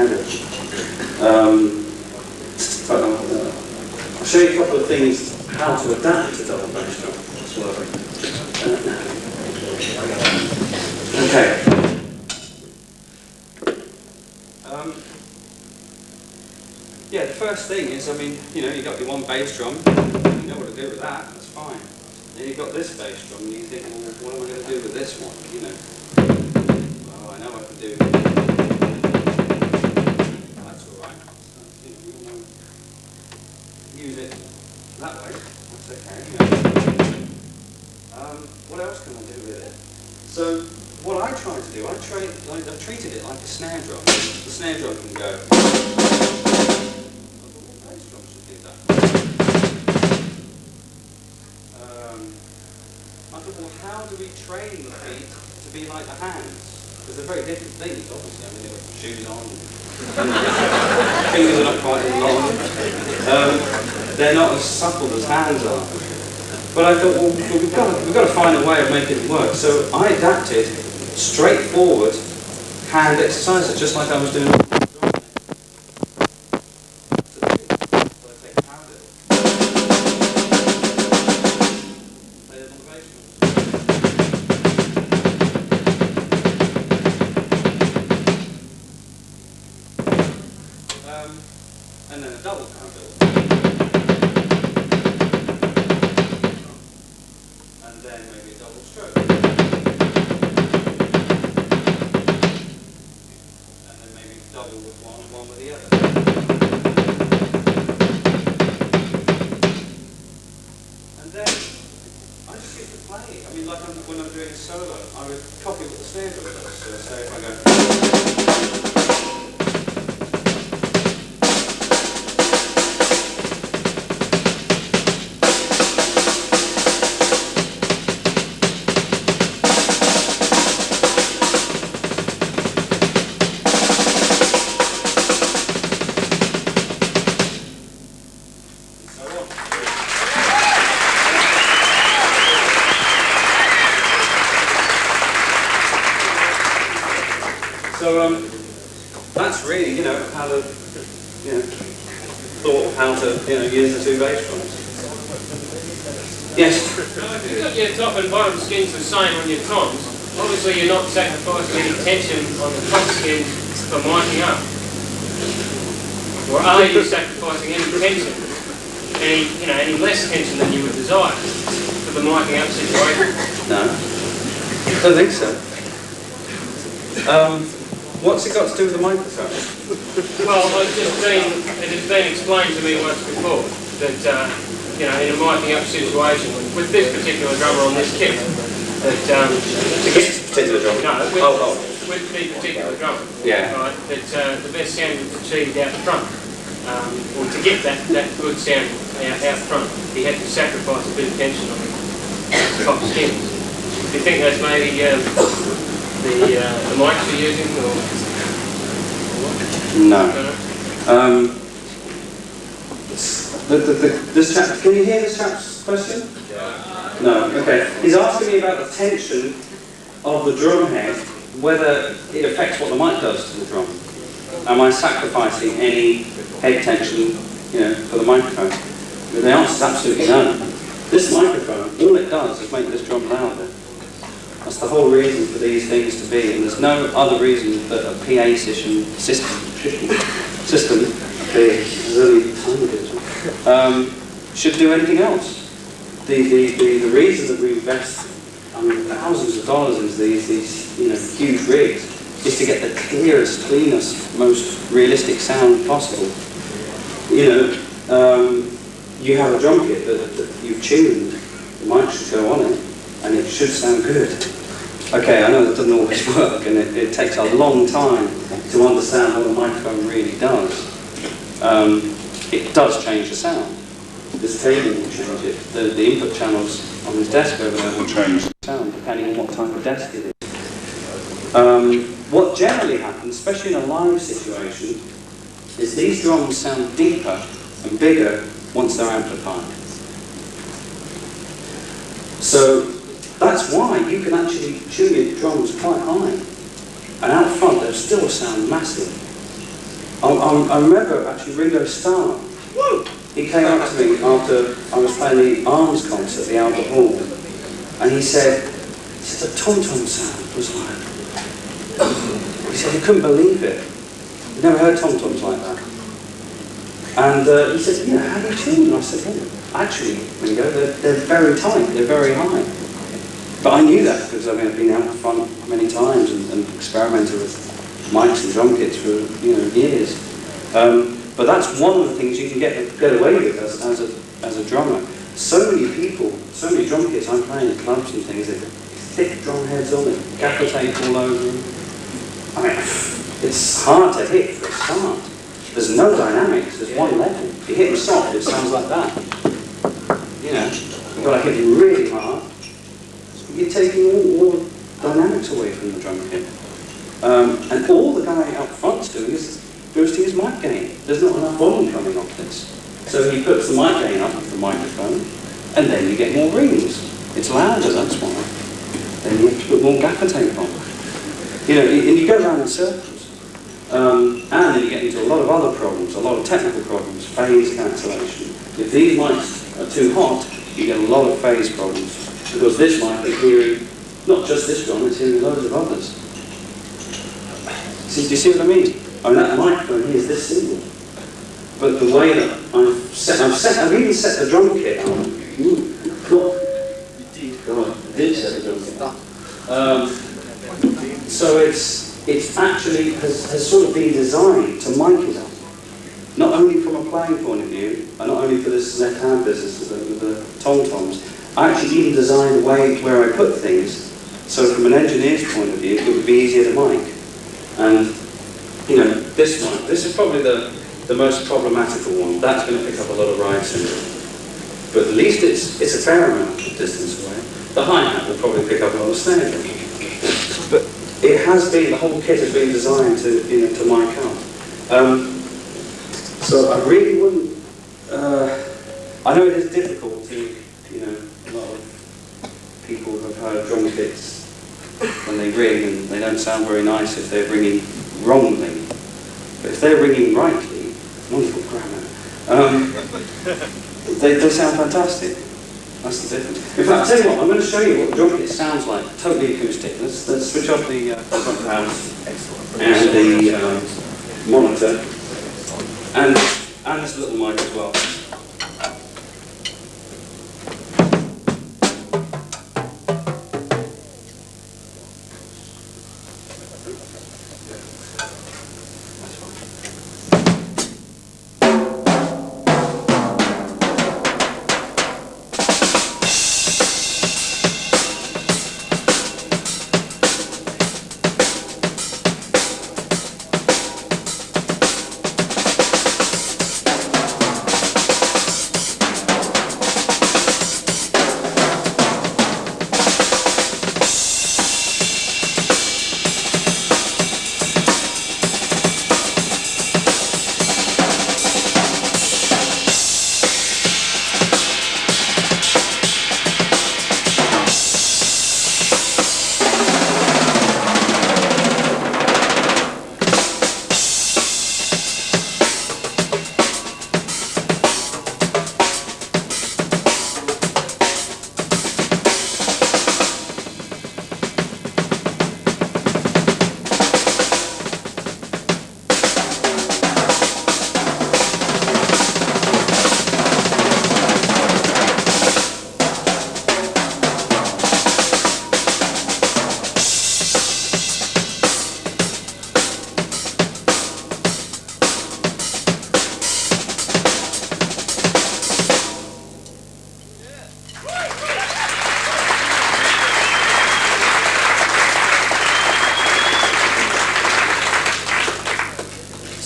standard. I'll show you a couple of things how to adapt to double bass drum as well. Okay. Yeah, the first thing is, I mean, you know, you've got your one bass drum, you know what to do with that, that's fine. Then you've got this bass drum, and you think, well, what am I going to do with this one, you know? Oh, I know what to do. That's alright. You know, you want to use it that way, that's okay. You know. What else can I do with it? So, what I try to do, I've treated it like a snare drum. The snare drum can go. I thought, well, how do we train the feet to be like the hands? Because they're very different things, obviously. I mean, they've got shoes on, fingers are not quite as long. They're not as supple as hands are. But I thought, well, we've got to find a way of making it work. So I adapted straightforward hand exercises, just like I was doing. And then a double pound bill. And then maybe a double stroke. And then maybe double with one and one with the other. And then I just used to play. I mean, like when I'm doing a solo, I would copy what the snare drum does. So say if I go. So that's really, you know, how to, you know, thought of how to, you know, use the two bass drums. Yes? If you've got your top and bottom skins the same on your toms, obviously you're not sacrificing any tension on the top skin for miking up. Or are you sacrificing any tension? Any less tension than you would desire for the miking up situation? No, I don't think so. What's it got to do with the microphone? Well, it has been explained to me once before that, you know, in a miking up situation, with this particular drummer on this kit, that to get... This particular drummer? No, with the particular drummer. Yeah. Right, that the best sound was achieved out front. Or to get that good sound out front, he had to sacrifice a bit of tension on the top skins. Do you think that's maybe the mics you're using, or no? This chap, can you hear this chap's question? Yeah. No. Okay. He's asking me about the tension of the drum head, whether it affects what the mic does to the drum. Am I sacrificing any head tension, you know, for the microphone? The answer is absolutely no. This microphone, all it does is make this drum louder. That's the whole reason for these things to be, and there's no other reason that a PA system should do anything else. The reason that we invest, I mean, thousands of dollars into these you know, huge rigs is to get the clearest, cleanest, most realistic sound possible. You know, you have a drum kit that you've tuned, the mic should go on it, and it should sound good. Okay, I know that doesn't always work, and it takes a long time to understand what a microphone really does. It does change the sound. This table will change it. The input channels on this desk over there will change the sound, depending on what type of desk it is. What generally happens, especially in a live situation, is these drums sound deeper and bigger once they're amplified. So that's why you can actually tune your drums quite high. And out front, they'll still sound massive. I remember actually Ringo Starr. He came up to me after I was playing the Arms concert at the Albert Hall, and he said the tom-tom sound was like, he said he couldn't believe it. He'd never heard tom-toms like that. And he said, how do you tune? And I said, actually, Ringo, they're very tight, they're very high. But I knew that because I've been out front many times and experimented with mics and drum kits for years. But that's one of the things you can get away with as a drummer. So many people, so many drum kits I'm playing at clubs and things, they've got thick drum heads on it, gaffer tape all over them. I mean, it's hard to hit for a start. There's no dynamics, there's one level. You hit them soft, it sounds like that. You've got to hit them really hard. You're taking all the dynamics away from the drum kit. And all the guy up front's doing is boosting his mic gain. There's not enough volume coming off this. So he puts the mic gain up with the microphone, and then you get more rings. It's louder, that's why. Then you have to put more gaffer tape on. And you go around in circles. And then you get into a lot of other problems, a lot of technical problems, phase cancellation. If these mics are too hot, you get a lot of phase problems. Because this mic is hearing, not just this drum, it's hearing loads of others. See, do you see what I mean? That microphone here is this simple. But the way that I've even set the drum kit on. I did set the drum kit. So it's actually has sort of been designed to mic it up. Not only from a playing point of view, and not only for this Z-Hand business with the tom-toms, I actually even designed a way where I put things, so from an engineer's point of view, it would be easier to mic. And, this one, this is probably the most problematical one. That's going to pick up a lot of ride syndrome. But at least it's a fair amount of distance away. The hi-hat will probably pick up a lot of snare drum. But it has been, the whole kit has been designed to mic up. So I really wouldn't, I know it is difficult to, a lot of people have heard drum kits when they ring and they don't sound very nice if they're ringing wrongly. But if they're ringing rightly, wonderful grammar, they sound fantastic. That's the difference. In fact, I'll tell you what, I'm going to show you what the drum kit sounds like, totally acoustic. Let's switch off the front panels and the monitor and this little mic as well.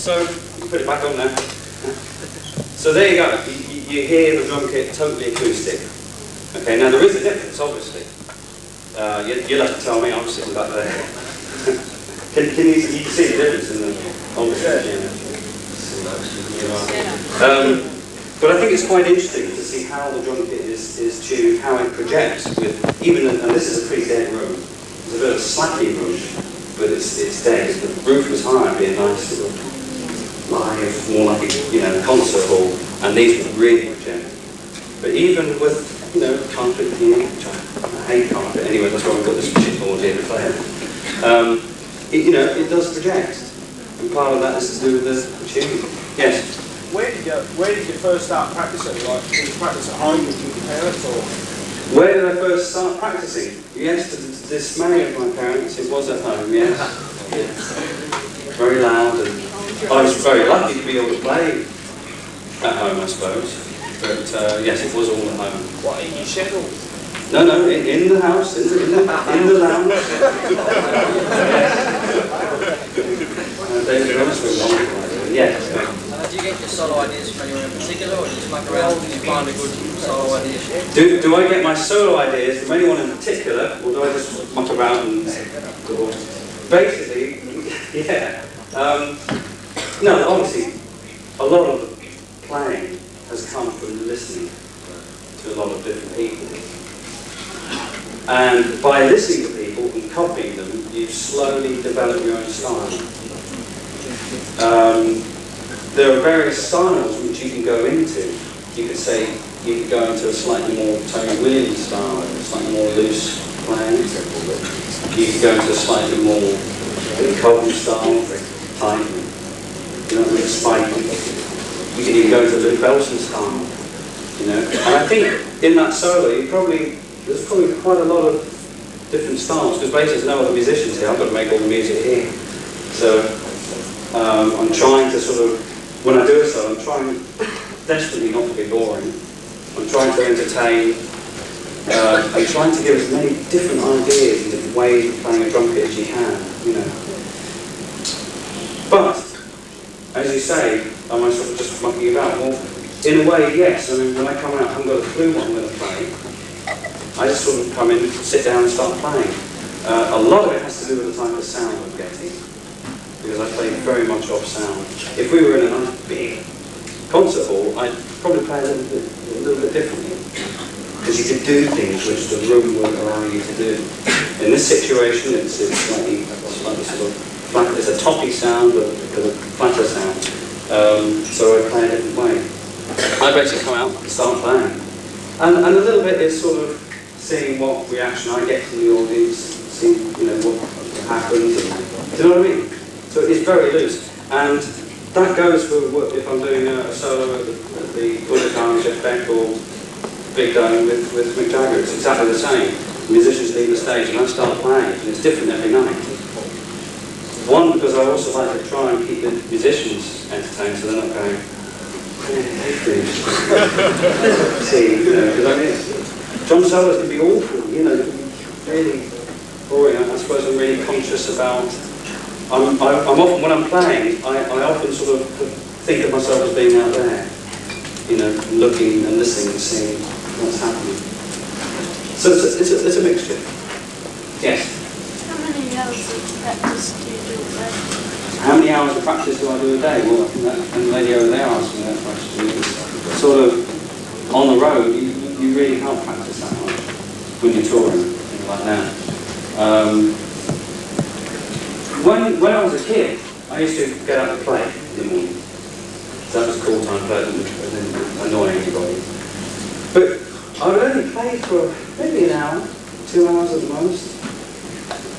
So, put it back on now. So there you go, you hear the drum kit totally acoustic. Okay, now there is a difference, obviously. You'll have to tell me, I'm sitting back there. you can see the difference in the but I think it's quite interesting to see how the drum kit is tuned, how it projects with, and this is a pretty dead room. It's a bit of a slappy room, but it's dead. If the roof was high, it'd be a nice little more like a, you know, concert hall, and these would really project. But even with, you know, carpet here, which I hate carpet anyway, that's why we've got this chipboard here to play it. You know, it does project, and part of that is to do with the tuning. Yes? Where did you first start practicing? Like, did you practice at home with your parents, or? Where did I first start practicing? Yes, to the dismay of my parents, it was at home, yes. Yes. Very loud, and I was very lucky to be able to play at home, I suppose. But yes, it was all at home. What, in your shed or? No, in the house, in the lounge. Yes. Do you get your solo ideas from anyone in particular, or do you just muck around and you find a good solo idea? Do I get my solo ideas from anyone in particular, or do I just muck around and basically, yeah. No, obviously, a lot of the playing has come from listening to a lot of different people. And by listening to people and copying them, you slowly develop your own style. There are various styles which you can go into. You could say you could go into a slightly more Tony Williams style, a slightly more loose playing. You could go into a slightly more Colton style, tightening. You know, with spiking. You can even go into Luke Belson style. You know, and I think in that solo, there's probably quite a lot of different styles, because basically there's no other musicians here. I've got to make all the music here. So I'm trying to sort of, when I do a solo, I'm trying desperately not to be boring. I'm trying to entertain. I'm trying to give as many different ideas and different ways of playing a drum kit as you can, you know. But, as you say, am I sort of just mucking about? Well, in a way, yes. I mean, when I come out, I haven't got a clue what I'm going to play. I just sort of come in, sit down and start playing. A lot of it has to do with the type of sound I'm getting, because I play very much off sound. If we were in a nice big concert hall, I'd probably play a little bit differently, because you could do things which the room would allow you to do. In this situation, it's slightly sort of flat. It's a toppy sound, but a flatter sound. So I play a different way. I basically come out and start playing, and a little bit is sort of seeing what reaction I get from the audience, see, you know, what happens, and, do you know what I mean? So it's very loose, and that goes for if I'm doing a solo at the Buddha Carnage Beck or Big Dome with Mick Jagger. It's exactly the same. The musicians leave the stage and I start playing, and it's different every night. One, because I also like to try and keep the musicians entertained, so they're not going, see, you know, because I mean, drum solos can be awful, you know, really boring. I suppose I'm really conscious about, I'm often, when I'm playing, I often sort of think of myself as being out there, you know, looking and listening and seeing what's happening. So it's a mixture. Yes? How many hours of practice do you do a day? How many hours of practice do I do a day? Well, I think that, and the lady over there asked me that question. It's sort of, on the road, you really can't practice that much when you're touring, like now. When I was a kid, I used to get up and play in the morning. So that was cool time playing and annoy anybody. But I would only play for maybe an hour, 2 hours at the most.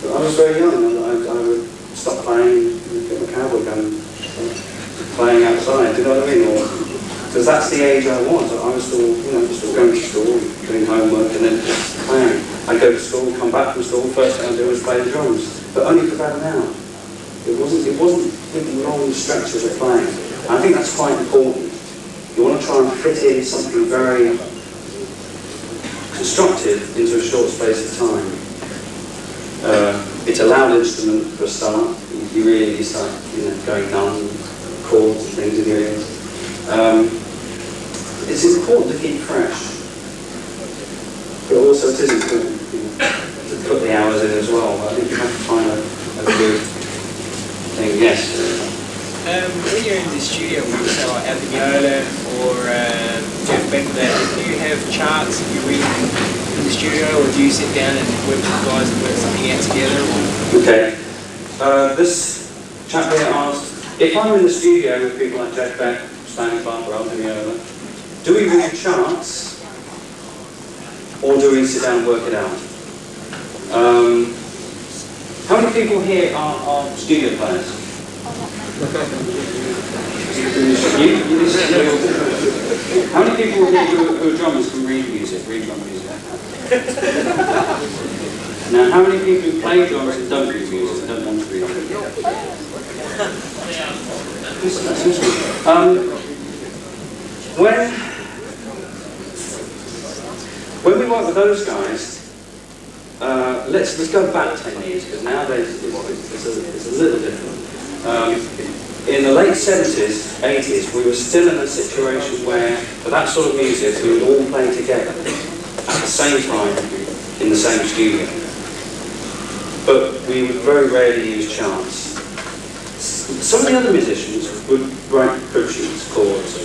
But I was very young, and I would stop playing, get my cowboy gun, playing outside, do you know what I mean? Because that's the age I was. I was still, you know, still going to school, doing homework, and then just playing. I'd go to school, come back from school, first thing I'd do was play the drums, but only for about an hour. It wasn't big long stretches of playing. I think that's quite important. You want to try and fit in something very constructive into a short space of time. It's a loud instrument for a start. You really start, you know, going numb, chords and things in your ears. It's important to keep fresh, but also it is important, you know, to put the hours in as well. I think you have to find a good thing. Yes. When you're in the studio, when you say like Avignola or Jeff Beck, do you have charts that you read in the studio, or do you sit down and work with the guys and work something out together? Or? Okay. This chap here asked, if I'm in the studio with people like Jeff Beck, Stanley Clark, or Alvin Viola, do we read charts, or do we sit down and work it out? How many people here are studio players? How many people here who are drummers can read music, read drum music? Now, how many people who play drums and don't read music and don't want to read it? That's interesting. When we work with those guys, let's go back 10 years, because nowadays it's a little different. In the late 70s, 80s, we were still in a situation where, for that sort of music, we would all play together at the same time in the same studio. But we would very rarely use charts. Some of the other musicians would write crib sheets, chords,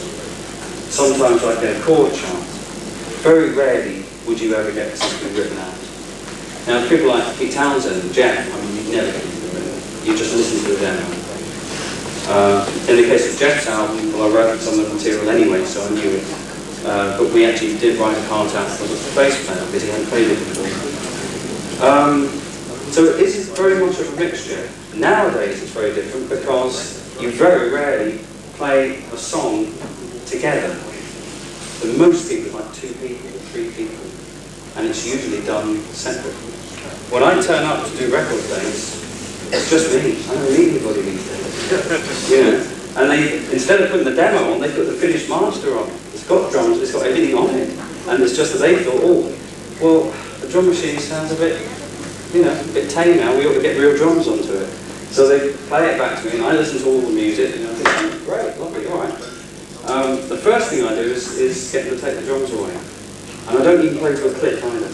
sometimes like their chord charts. Very rarely would you ever get something written out. Now, people like Pete Townsend and Jeff, I mean, you'd never get anything written. You just listen to the demo. In the case of Jeff's album, well, I wrote some of the material anyway, so I knew it. But we actually did write a part out for the bass player, because he hadn't played it before. So it is very much of a mixture. Nowadays it's very different, because you very rarely play a song together. For most people, like 2 people or 3 people, and it's usually done separately. When I turn up to do record days, it's just me. I don't need anybody these days. You know? And they, instead of putting the demo on, they put the finished master on. It's got drums, it's got everything on it. And it's just that they thought, oh, well, the drum machine sounds a bit, you know, a bit tame now, we ought to get real drums onto it. So they play it back to me, and I listen to all the music, and I think, great, lovely, all right. The first thing I do is get them to take the drums away. And I don't even play to a click either.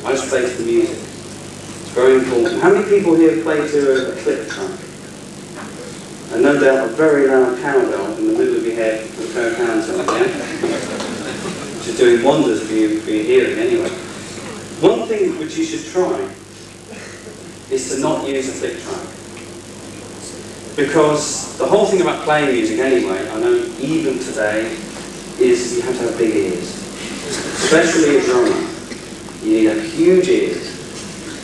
I just play to the music. It's very important. How many people here play to a click track? And no doubt a very loud cowbell in the middle of your head with a pair of hands on it, yeah? Which is doing wonders for your hearing anyway. One thing which you should try is to not use a click track. Because the whole thing about playing music anyway, I know even today, is you have to have big ears. Especially a drummer. You need to have huge ears.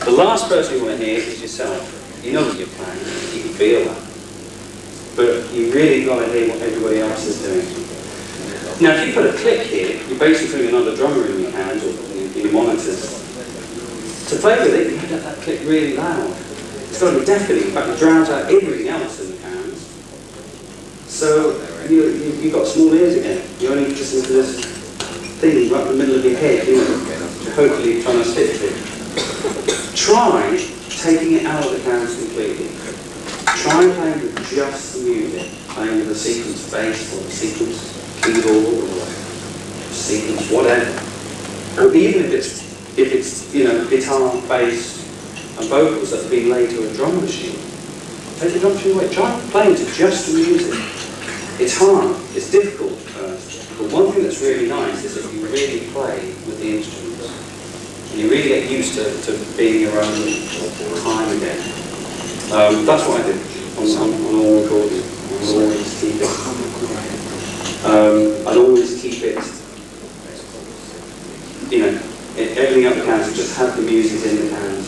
The last person you want to hear is yourself. You know what you're playing, you can feel that. But you really got to hear what everybody else is doing. Now if you put a click here, you're basically another drummer in your hands or in your monitors. To play with it, you have to have that click really loud. It's got to be deafening, in fact it drowns out everything else in the hands. So you've got small ears again. You only listen to this thing right in the middle of your head, you know, hopefully you're trying to stick to it. Try taking it out of the hands completely. Try playing with just the music, playing with a sequence bass or a sequence keyboard or a sequence whatever. Or even if it's you know, guitar, bass and vocals that have been laid to a drum machine. Take the drum machine away. Try playing to just the music. It's hard, it's difficult at first. But one thing that's really nice is that you really play with the instruments. And you really get used to being your own time again. That's what I do on all recordings. I'd always keep it. I'd always keep it, you know, everything up the cans, just have the music in the cans.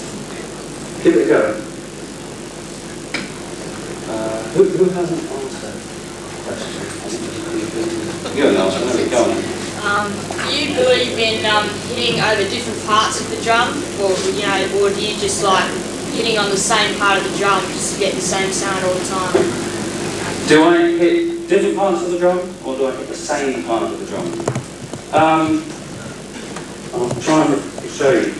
Give it a go. Who hasn't asked that question? You haven't asked one, go on. Do you believe in hitting over different parts of the drum, or you know, or do you just like hitting on the same part of the drum just to get the same sound all the time? Do I hit different parts of the drum, or do I hit the same part of the drum? I'll try and show you.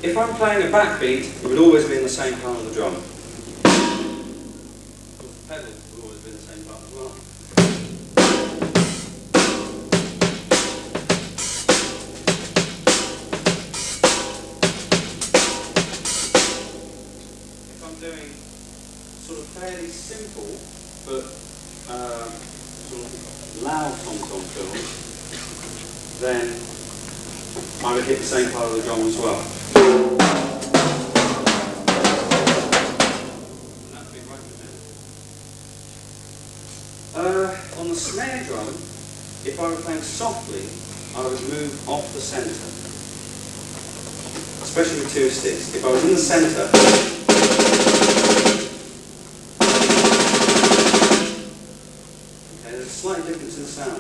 If I'm playing a backbeat, it would always be in the same part of the drum. The pedal would always be in the same part as well. If I'm doing sort of fairly simple, but sort of loud tom-tom fills, then I would hit the same part of the drum as well. the snare drum, if I were playing softly, I would move off the centre. Especially with two sticks. If I was in the centre, okay, there's a slight difference in sound.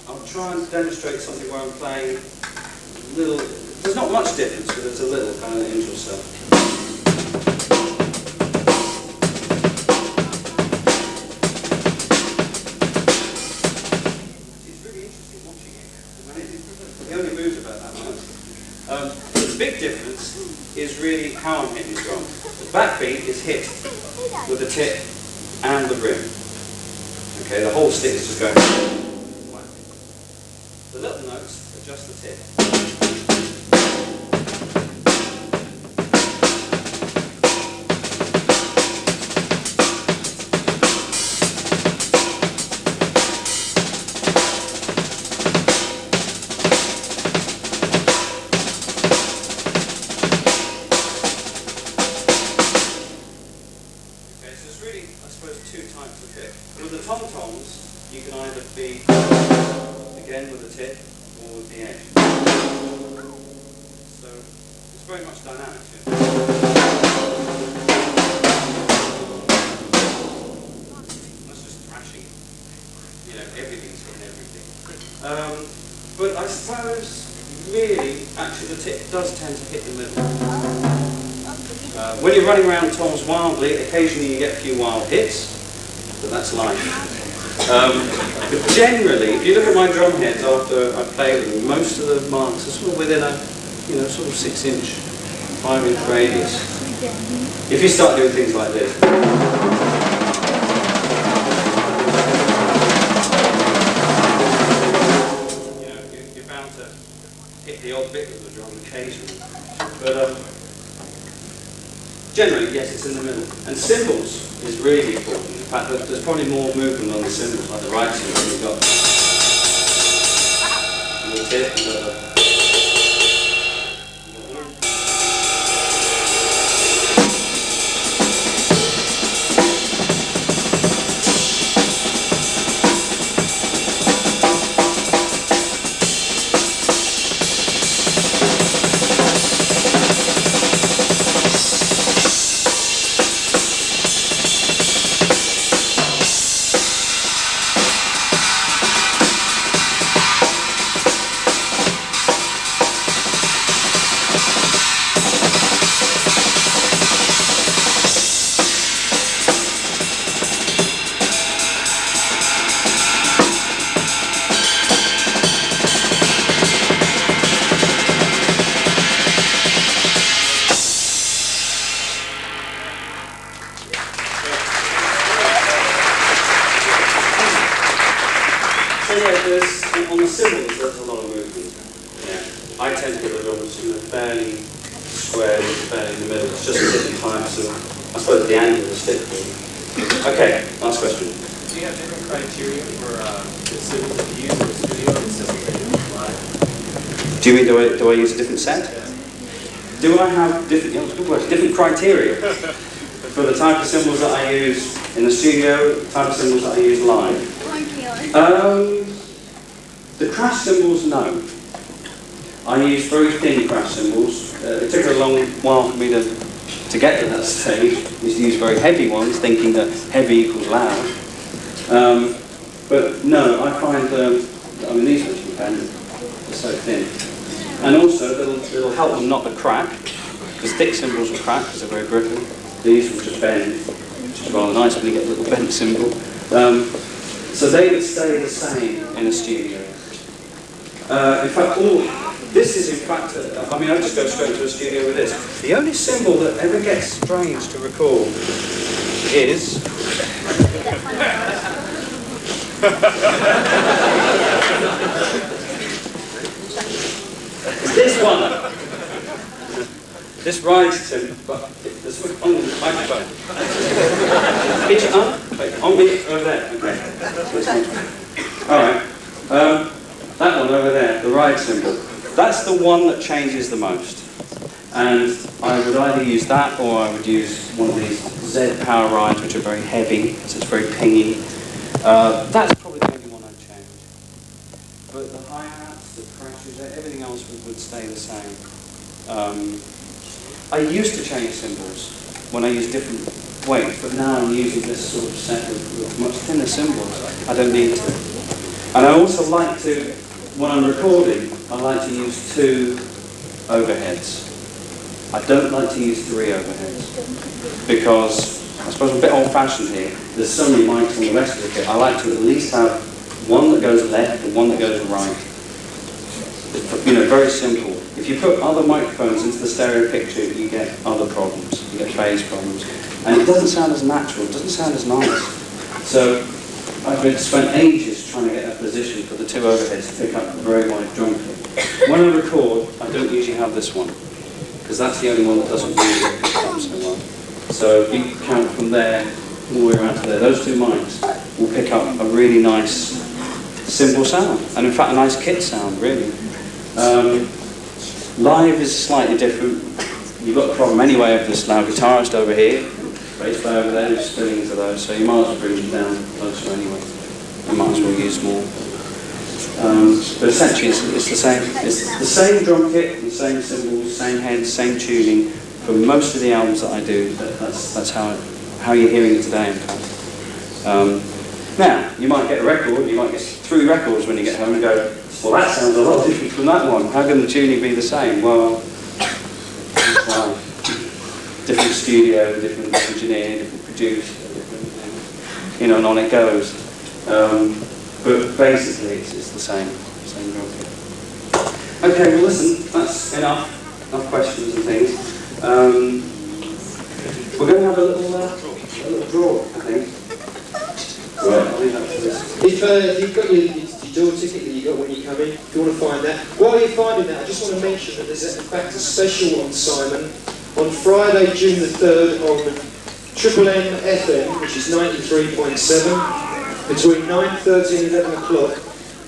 I'll try and demonstrate something where I'm playing a little. There's not much difference, but there's a little kind of inch or so. It's really interesting watching it. It only moves about that much. The big difference is really how I'm hitting the drum. The backbeat is hit with the tip and the rim. Okay, the whole stick is just going. The little notes are just the tip. With the tom-toms, you can either be, again with the tip, or with the edge. So, it's very much dynamic here. That's just thrashing. You know, everything's hitting everything. But I suppose, really, actually the tip does tend to hit the middle. When you're running around toms wildly, occasionally you get a few wild hits. But that's life. But generally, if you look at my drum heads after I play with them, most of the marks are sort of within a, you know, sort of 6-inch, 5-inch radius. If you start doing things like this, you know, you're bound to hit the odd bit of the drum occasionally. But generally, yes, it's in the middle. And cymbals is really important. In fact, there's probably more movement on the cymbals, like the right cymbal. You've got the tip, you've got the... So yeah, on the cymbals there's a lot of movement. Yeah. I tend to get the drums fairly square, fairly in the middle. It's just different types of, I suppose, the angle of the stick. Okay, last question. Do you have different criteria for the cymbals that you use in the studio and the cymbals that you use live? Do you mean do I use a different set? Do I have different, yeah, that's a good question, different criteria for the type of cymbals that I use in the studio, the type of cymbals that I use live? The crash cymbals, no. I use very thin crash cymbals. It took a long while for me to get to that stage. I used to use very heavy ones, thinking that heavy equals loud. But no, I find, I mean, these ones you can, they're so thin. And also, it'll help them not to crack, because thick cymbals will crack because they're very brittle. These will just bend, which is rather nice when you get a little bent cymbal. So they would stay the same in a studio. In fact, this is in fact, I mean, I just go straight to a studio with this. The only cymbal that ever gets strange to record is... this one. This rides him, but this one on the microphone. Pitch it up. On me, over there. Okay. Alright. That one over there, the ride cymbal. That's the one that changes the most. And I would either use that or I would use one of these Z power rides, which are very heavy, so it's very pingy. That's probably the only one I'd change. But the hi-hats, the crashes, everything else would stay the same. I used to change cymbals when I used different weights, but now I'm using this sort of set with much thinner cymbals. I don't need to. And I also like to, when I'm recording, I like to use 2 overheads. I don't like to use 3 overheads because I suppose I'm a bit old-fashioned here. There's so many mics on the rest of the kit. I like to at least have one that goes left and one that goes right. You know, very simple. If you put other microphones into the stereo picture, you get other problems. You get phase problems. And it doesn't sound as natural, it doesn't sound as nice. So I've spent ages trying to get a position for the 2 overheads to pick up a very wide drum kit. When I record, I don't usually have this one, because that's the only one that doesn't really pick up so well. So if you count from there all the way around to there, those 2 mics will pick up a really nice, simple sound. And in fact, a nice kit sound, really. Live is slightly different. You've got the problem anyway of this loud guitarist over here, bass player over there who's spilling into those, so you might as well bring them down closer anyway. You might as well use more. But essentially it's the same. It's the same drum kit, the same cymbals, same heads, same tuning for most of the albums that I do. That's how you're hearing it today, in fact. Now, you might get a record, you might get 3 records when you get home and go, well, that sounds a lot different from that one. How can the tuning be the same? Well, different studio, different engineer, different producer, different, you know, and on it goes. But basically, it's the same drum kit. Okay, well, listen, that's enough questions and things. We're going to have a little draw, I think. Right, I'll leave that for this. If you've got your door ticket that you got when you come in, if you want to find that. While you're finding that, I just want to mention that there's in fact a special on Simon on Friday, June the 3rd on Triple M FM, which is 93.7, between 9:30 and 11 o'clock,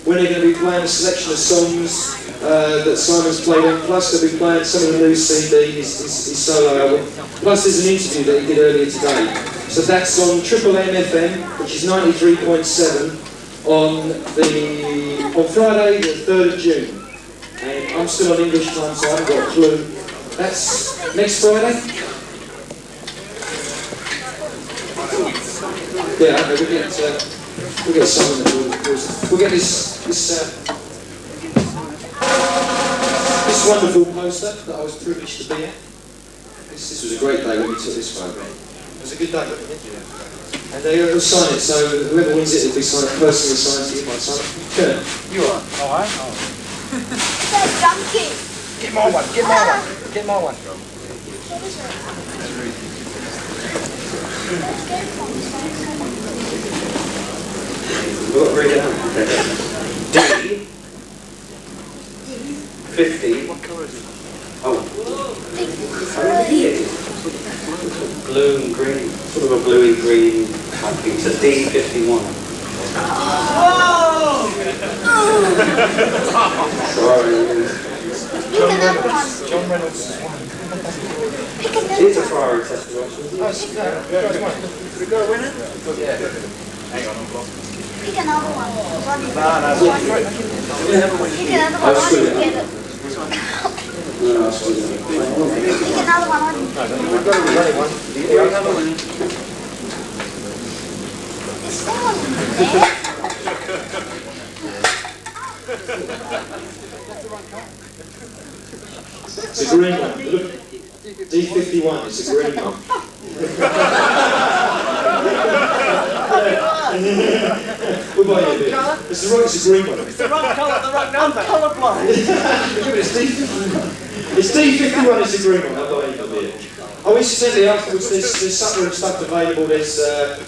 when they're going to be playing a selection of songs that Simon's played on, plus they'll be playing some of the new CD, his solo album, plus there's an interview that he did earlier today. So that's on Triple M FM, which is 93.7, on Friday the 3rd of June. And I'm still on English time, so I haven't got a clue. That's next Friday? Yeah, okay, we'll get someone that we'll get this wonderful poster that I was privileged to be at. This was a great day when we took this photograph. It was a good day. And they'll sign it, so whoever wins it will be personally signed to you by Simon. Kurt, you are. Oh, I? Oh. Donkey. Get my one, get my one, get my one. We'll bring it up. D 50. What colour is it? Oh. Blue and green. Sort of a bluey green type thing. It's a D51. Whoa! Sorry. John Reynolds is one. Here's a Ferrari test watch. Could it go a winner? Yeah. Hang on, I've lost. Pick another one. No, Pick another one. Pick another one. We've got a running one. Here, another one. There's someone in there. It's a green one. Look, D51, it's a green one. We'll buy you a bit. It's a green one. It's the wrong colour, the wrong number. I'm colourblind. It's D51. It's D51, it's a green one. I'll buy you a bit. Oh, incidentally, afterwards, there's supper and stuff available. There's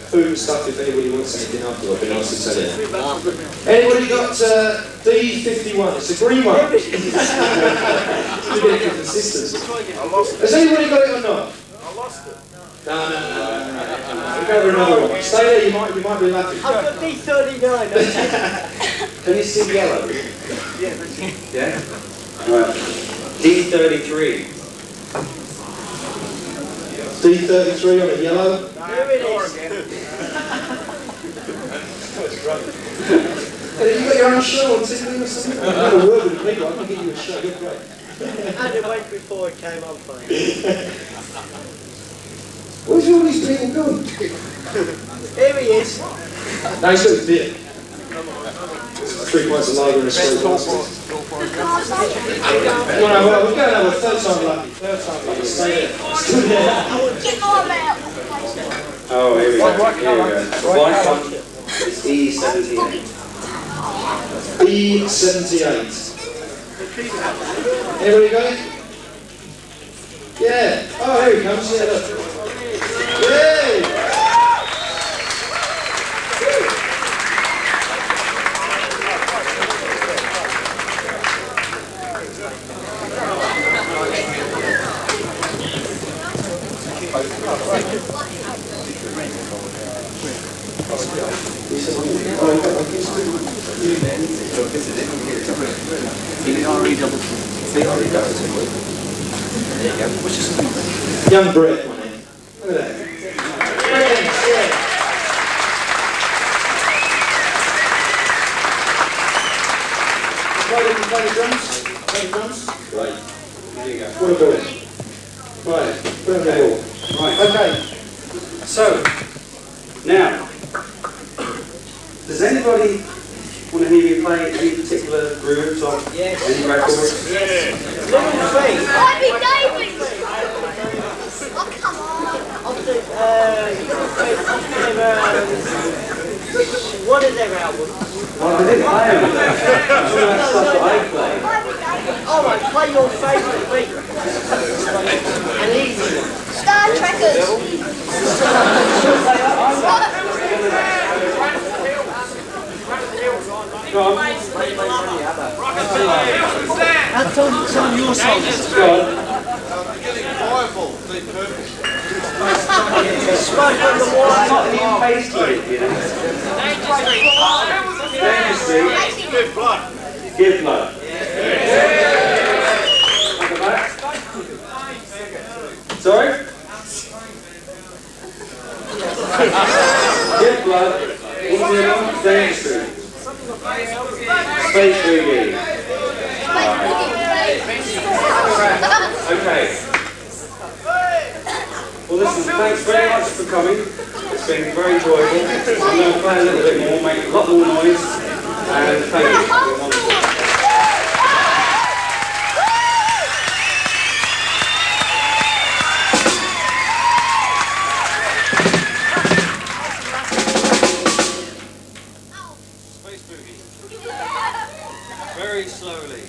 food and stuff if anybody wants anything after. I'd be nice to tell you. Anybody got D51? It's a green one. You get a consistency. Has anybody got it or not? I lost it. No. We'll go for another one. Stay there, you might be lucky. I've got D39. Can you see yellow? Yeah. Yeah? Right. D33. D33 on a yellow. Here it is. Hey, you got your own show on TV or something? I've got a word with the people, I can give you a show, you're great. And it went before it came on for you. Where's all these people gone? Here he is. No, he's got his beer. 3 pints of lager and a straight glass. Well, we're going to have a third time lucky. Stay there. Stay there. Get on out. Oh, here we go. Here we go. The white one is E78. E78. Here we go. Yeah. Oh, here he comes. Yeah, look. Yay! Young Brett, my name. Look at that. Brilliant, yeah. Play the drums? Play the drums? Great. There you go. What a boy. Right, put him down. Right. Okay. So, now, does anybody want to hear you play any particular grooves or any records? Ivy Davis! Oh, come on. What is their album? Well, I didn't play them. I'm talking about stuff that I play. Oh, I play your favourite beat. An easy one. Star Trekkers. Go on. Some of your songs. Go on. Smoke on the wire. Not being faced with it, you know. Dangerously. Give blood. Give blood. Look at that. Sorry? Give blood. What's the other one? Dangerously. Space 3D. Okay. Well listen, thanks very much for coming. It's been very enjoyable. I'm going to play a little bit more, make a lot more noise, and thank you. It's been wonderful. Space boogie. Very slowly.